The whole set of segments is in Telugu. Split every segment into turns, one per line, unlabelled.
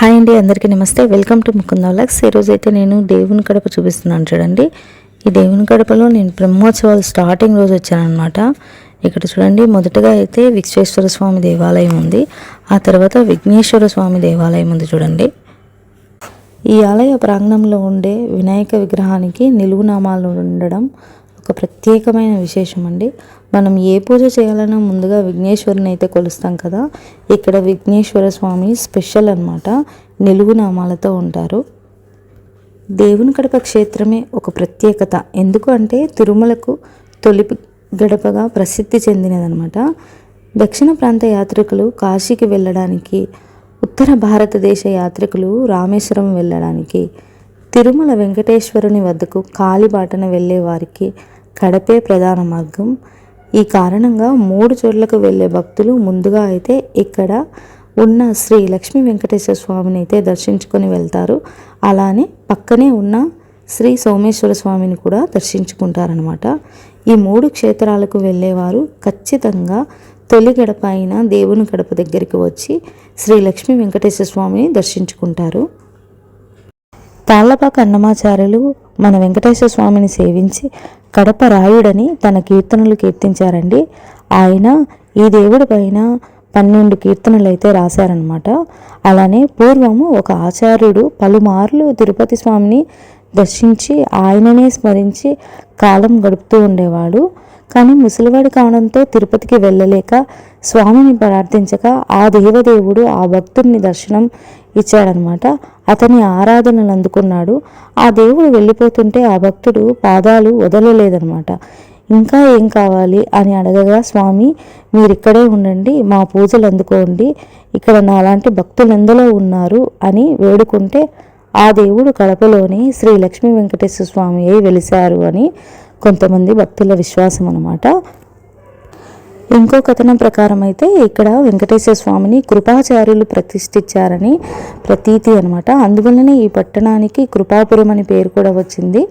హాయ్ అండి, అందరికీ నమస్తే. Welcome to Mukunda vlogs. ఈరోజు అయితే నేను దేవుని కడప చూపిస్తున్నాను చూడండి. ఈ దేవుని కడపలో నేను బ్రహ్మోత్సవాలు స్టార్టింగ్ రోజు వచ్చానమాట. ఇక్కడ చూడండి, మొదటగా అయితే విశ్వేశ్వర స్వామి దేవాలయం ఉంది, ఆ తర్వాత విఘ్నేశ్వర స్వామి దేవాలయం ఉంది చూడండి. ఈ ఆలయ ప్రాంగణంలో ఉండే వినాయక విగ్రహానికి నిలువునామాలు ఉండడం ఒక ప్రత్యేకమైన విశేషం అండి. మనం ఏ పూజ చేయాలన్నా ముందుగా విఘ్నేశ్వరుని అయితే కొలుస్తాం కదా. ఇక్కడ విఘ్నేశ్వర స్వామి స్పెషల్ అనమాట, నిలువు నామాలతో ఉంటారు. దేవుని కడప క్షేత్రమే ఒక ప్రత్యేకత. ఎందుకు అంటే తిరుమలకు తొలి గడపగా ప్రసిద్ధి చెందినదనమాట. దక్షిణ ప్రాంత యాత్రికులు కాశీకి వెళ్ళడానికి, ఉత్తర భారతదేశ యాత్రికులు రామేశ్వరం వెళ్ళడానికి, తిరుమల వెంకటేశ్వరుని వద్దకు కాలిబాటన వెళ్ళే వారికి కడపే ప్రధాన మార్గం. ఈ కారణంగా 3 చోట్లకు వెళ్ళే భక్తులు ముందుగా అయితే ఇక్కడ ఉన్న శ్రీ లక్ష్మీ వెంకటేశ్వర స్వామిని అయితే దర్శించుకొని వెళ్తారు. అలానే పక్కనే ఉన్న శ్రీ సోమేశ్వర స్వామిని కూడా దర్శించుకుంటారనమాట. ఈ 3 క్షేత్రాలకు వెళ్ళేవారు ఖచ్చితంగా తొలి గడప అయిన దేవుని గడప దగ్గరికి వచ్చి శ్రీ లక్ష్మీ వెంకటేశ్వర స్వామిని దర్శించుకుంటారు. తాళ్లపాక అన్నమాచార్యులు మన వెంకటేశ్వర స్వామిని సేవించి కడప రాయుడని తన కీర్తనలు కీర్తించారండి. ఆయన ఈ దేవుడి పైన 12 కీర్తనలు అయితే రాశారనమాట. అలానే పూర్వము ఒక ఆచార్యుడు పలుమార్లు తిరుపతి స్వామిని దర్శించి ఆయననే స్మరించి కాలం గడుపుతూ ఉండేవాడు. కానీ ముసలివాడు కావడంతో తిరుపతికి వెళ్ళలేక స్వామిని ప్రార్థించక ఆ దేవదేవుడు ఆ భక్తుడిని దర్శనం ఇచ్చాడనమాట. అతని ఆరాధనలు అందుకున్నాడు. ఆ దేవుడు వెళ్ళిపోతుంటే ఆ భక్తుడు పాదాలు వదలలేదనమాట. ఇంకా ఏం కావాలి అని అడగగా, స్వామి మీరిక్కడే ఉండండి, మా పూజలు అందుకోండి, ఇక్కడ నాలాంటి భక్తులు ఎందులో ఉన్నారు అని వేడుకుంటే ఆ దేవుడు కడపలోనే శ్రీ లక్ష్మీ వెంకటేశ్వర స్వామి అయి వెలిశారు అని కొంతమంది భక్తుల విశ్వాసం అన్నమాట. ఇంకో కథనం ప్రకారం అయితే ఇక్కడ వెంకటేశ్వర స్వామిని కృపాచార్యులు ప్రతిష్ఠించారని ప్రతీతి అనమాట. అందువల్లనే ఈ పట్టణానికి కృపాపురం అని పేరు కూడా వచ్చింది.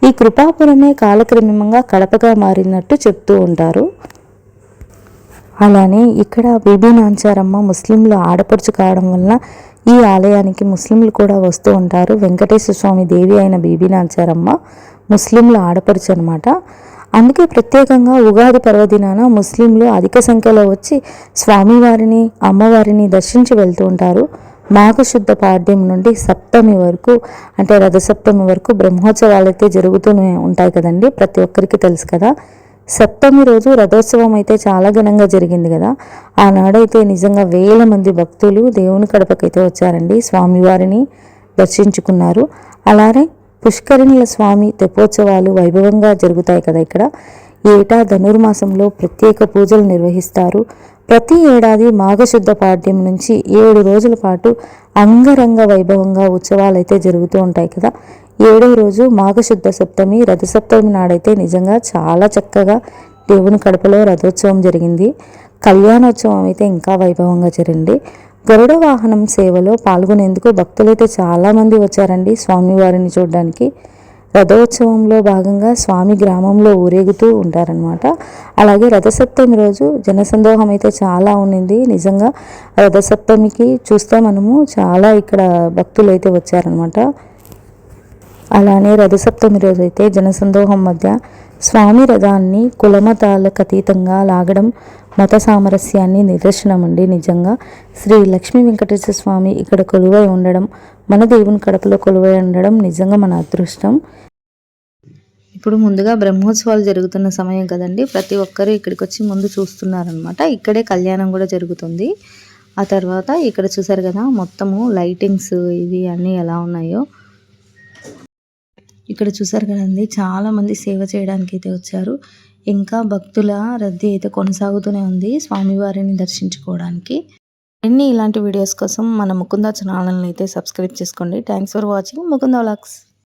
ఈ కృపాపురమే కాలక్రమంగా కడపగా మారినట్టు చెప్తూ ఉంటారు. అలానే ఇక్కడ బీబీ నాంచారమ్మ ముస్లింలు ఆడపడుచు కావడం వలన ఈ ఆలయానికి ముస్లింలు కూడా వస్తూ ఉంటారు. వెంకటేశ్వర స్వామి దేవి అయిన బీబీ నాంచారమ్మ ముస్లింల ఆడపడుచు అనమాట. అందుకే ప్రత్యేకంగా ఉగాది పర్వదినాన ముస్లింలు అధిక సంఖ్యలో వచ్చి స్వామివారిని అమ్మవారిని దర్శించి వెళ్తూ ఉంటారు. మాఘశుద్ధ పాడ్యం నుండి సప్తమి వరకు, అంటే రథసప్తమి వరకు బ్రహ్మోత్సవాలు అయితే జరుగుతూనే ఉంటాయి కదండి, ప్రతి ఒక్కరికి తెలుసు కదా. సప్తమి రోజు రథోత్సవం అయితే చాలా ఘనంగా జరిగింది కదా. ఆనాడైతే నిజంగా వేల మంది భక్తులు దేవుని కడపకైతే వచ్చారండి, స్వామివారిని దర్శించుకున్నారు. అలానే పుష్కరిణుల స్వామి తెప్పోత్సవాలు వైభవంగా జరుగుతాయి కదా ఇక్కడ. ఏటా ధనుర్మాసంలో ప్రత్యేక పూజలు నిర్వహిస్తారు. ప్రతి ఏడాది మాఘశుద్ధ పాడ్యం నుంచి 7 రోజుల పాటు అంగరంగ వైభవంగా ఉత్సవాలు అయితే జరుగుతూ ఉంటాయి కదా. 7వ రోజు మాఘశుద్ధ సప్తమి, రథసప్తమి నాడైతే నిజంగా చాలా చక్కగా దేవుని కడపలో రథోత్సవం జరిగింది. కళ్యాణోత్సవం అయితే ఇంకా వైభవంగా జరిగింది. గరుడ వాహనం సేవలో పాల్గొనేందుకు భక్తులైతే చాలామంది వచ్చారండి స్వామివారిని చూడడానికి. రథోత్సవంలో భాగంగా స్వామి గ్రామంలో ఊరేగుతూ ఉంటారనమాట. అలాగే రథసప్తమి రోజు జనసందోహం అయితే చాలా ఉండింది. నిజంగా రథసప్తమికి చూస్తే మనము చాలా ఇక్కడ భక్తులు అయితే వచ్చారనమాట. అలానే రథసప్తమి రోజు అయితే జనసందోహం మధ్య స్వామి రథాన్ని కులమతాలకు అతీతంగా లాగడం మత సామరస్యాన్ని నిదర్శనం అండి. నిజంగా శ్రీ లక్ష్మీ వెంకటేశ్వర స్వామి ఇక్కడ కొలువై ఉండడం, మన దేవుని కడపలో కొలువై ఉండడం నిజంగా మన అదృష్టం. ఇప్పుడు ముందుగా బ్రహ్మోత్సవాలు జరుగుతున్న సమయం కదండి, ప్రతి ఒక్కరూ ఇక్కడికి వచ్చి ముందు చూస్తున్నారనమాట. ఇక్కడే కళ్యాణం కూడా జరుగుతుంది. ఆ తర్వాత ఇక్కడ చూసారు కదా, మొత్తము లైటింగ్స్ ఇవి అన్నీ ఎలా ఉన్నాయో ఇక్కడ చూసారు కదండి. చాలామంది సేవ చేయడానికి అయితే వచ్చారు. ఇంకా భక్తుల రద్దీ అయితే కొనసాగుతూనే ఉంది స్వామివారిని దర్శించుకోవడానికి. ఇలాంటి వీడియోస్ కోసం మన ముకుంద ఛానల్ని అయితే సబ్స్క్రైబ్ చేసుకోండి. Thanks for watching Mukunda vlogs.